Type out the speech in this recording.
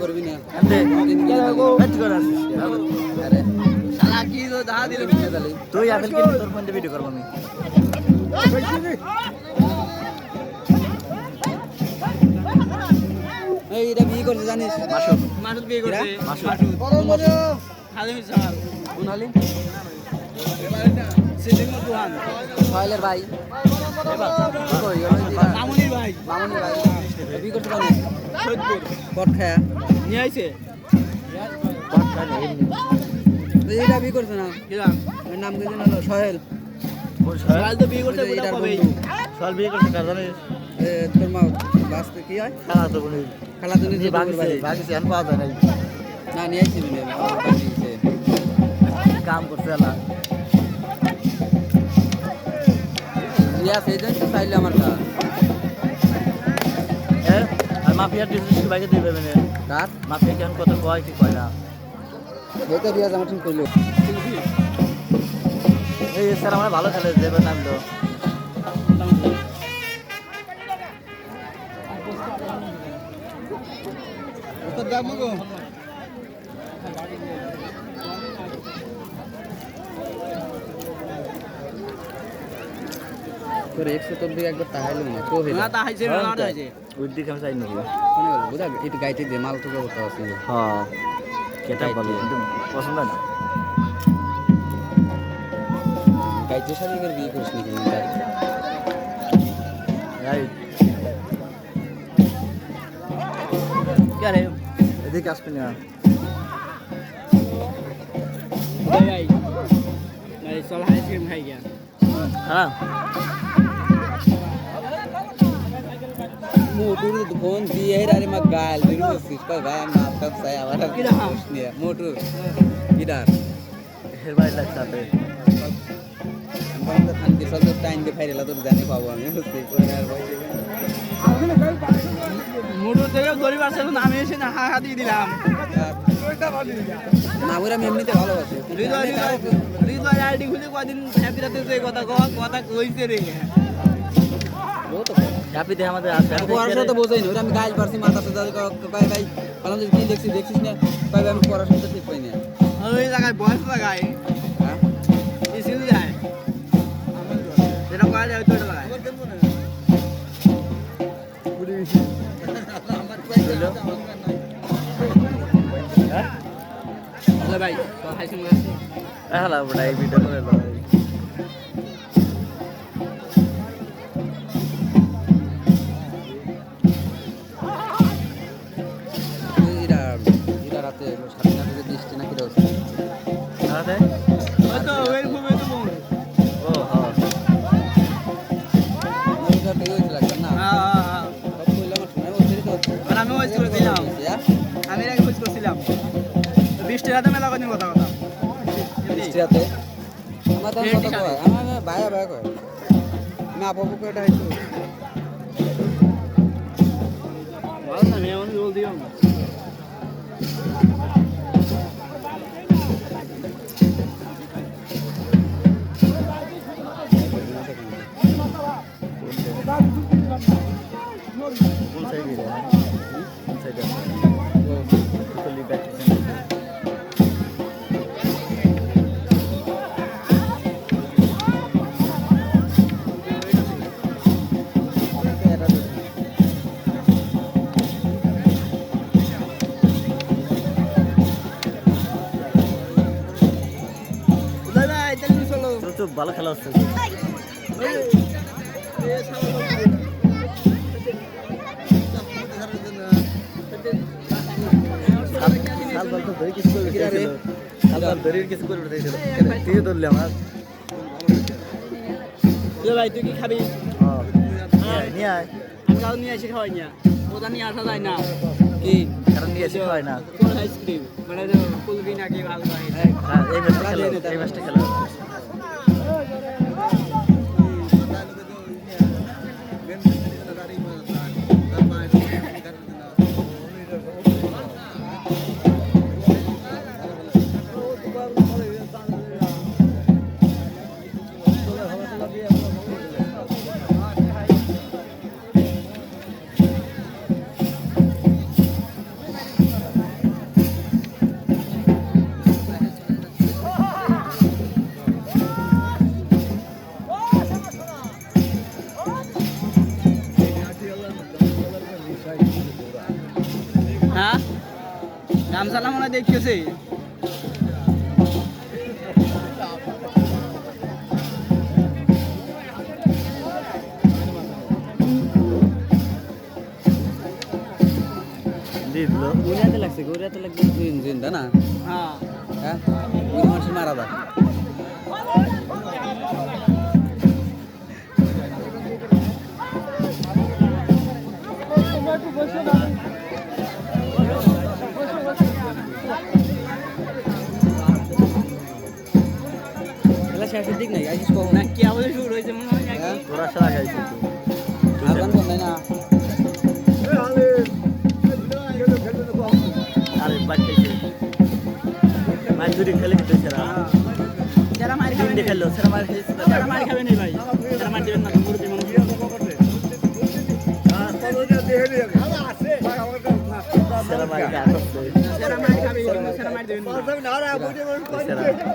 করবি না তুই আপেল কিনে তোর ফোন দিয়ে ভিডিও করবো আমি এই এটা বিয়ে করছে জানিস মাসুদ মাসুদ বিয়ে করছে মাসুদ হালিম সাহাল কোন হালিম সিদ্দিকুর রোহান সোহেলের ভাই মামুনির ভাই মামুনি ভাই বিয়ে করছে জানিস সৈয়দপুর কট খায়া নিয়ে আইছে এটা বিয়ে করছে না কিরাম ওর নাম কি জানো সোহেল সোহাল তো বিয়ে করছে ওটা এটার কবেই বন্ধু সল বিয়ে করছে কার জানিস তোর মা বাসতে কি হয় খালা তো বোন খালা তো নিজে বাগিছে বাগিছে এখন পাওয়া যায় নাই না নিয়ে আইছি নিয়ে বাগিছে কাম করছে আলা ইয়া সেই জন্য চাইলে আমার কাজ আর মাফিয়ার ডিসিশন বাইকে দিবে মানে কার মাফিয়া কেমন কত কয় কি কয় না এটা রিয়াজ আমার ঠিক করলো এই স্যার আমরা ভালো খেলে দেবে নামলো তোর 100 দিকে একবার তাহাইলো না তো হইলো না তা হাইছে না না হাইছে ওই দিকে আমি চাই নাকি কোনে গেল বুঝা এটা গাইতে দে মাল তো করতে আছে হ্যাঁ কেটা ভালো কিন্তু পছন্দ না গাইতে সারি করে বিয়ে করিস নাকি তাই রাইট কে রে এদিকে আসবে না ভাই ভাই ভাই চল আইসক্রিম খাই গিয়া হ্যাঁ मोटूर फोन दिए है अरे मैं गाल दिनु सिस्टर भाई हम आपका सही हमारा कुछ नहीं है मोटूर गिटार হের বাড়ি লাগতে हम तो खान के सब टाइम के फाइल ला तो जाने पाओ हमें उससे कोई यार भाई মোটর থেকে গরিব আছে আমি এসে না হা দিয়ে দিলাম না ওরা এমনিতে ভালোবাসে হৃদয় আইডি খুলে কদিন হ্যাপি রাতে যে কথা কথা কইছে রে वो तो হ্যাপি দে আমাদের আছে পড়াশোনা তো বোঝাই না ওরা আমি গাইল পারছি মাথা সাথে ভাই ভাই বললাম যে কি দেখছিস না ভাই ভাই আমি পড়াশোনা তো ঠিক পাই না ওই জায়গায় বয়স লাগায় হ্যাঁ ইসিল যায় যেটা করা যায় ওইটা লাগায় হ্যালো ভাই হাইসিং লাগছে হ্যালো বড়াই ভিডিও করে লয় এরা রাতে স্বাধীনতা থেকে দৃষ্টি নাকি রয়েছে আরে ওই তো ওই ঘুমে তো মন ও হ্যাঁ ওইটা থেকে হয়েছিল একটা না হ্যাঁ সব কইলাম শোনা বলছিস তো আর আমি ওই করেছিলাম আমি আগে খোঁজ করছিলাম বৃষ্টি রাতে মেলা কদিন কথা কথা দৃষ্টি রাতে আমার তো কথা কয় আমার ভাইয়া ভাইয়া কয় না আপু আপু এটা হইতো ভালো না মেয়ে অনেক রোল দিও না কোন সাইডে কোন সাইডে কলি ব্যাক দাদা এটা কি চলো তো ভালো খেলা হচ্ছে সাল বল তো ধরে কিছু করে দিয়েছিল সাল বল ধরে কিছু করে দিয়েছিল তুই ধরলি আমার ভাই তুই কি খাবি হ্যাঁ নিয়ে আয় আমি কাউ নিয়ে এসে খাওয়াই না ওটা নিয়ে আসা যায় না কি কারণ নিয়ে এসে হয় না কোন আইসক্রিম মানে কুলবি নাকি ভালো হয় এই ম্যাচটা খেলো এই ম্যাচটা খেলো হ্যাঁ গামছালা মনে হয় দেখতেছে দিল গুড়িয়াতে লাগছে জিন্দা না হ্যাঁ হ্যাঁ ওই মানুষের মারা যায় খেলা শেষের দিক নাই আইসিস কখন না কি আওয়াজ শুরু হয়েছে মনে হয় নাকি? হ্যাঁ তোরা সারা গাইছিস আগান বন্ধ না আরে বাচ্চাইছে মাছ ধরে খেলে কিন্তু সেরা যারা মার খাবে তিনটে খেললো সেরা মার খেয়েছে যারা মার খাবে না ভাই যারা মার দেবেন না মুরব্বী মানুষ সেরা মার খেয়ে আসছে যারা মার খাবে সেরা মার দেবেন না সেরা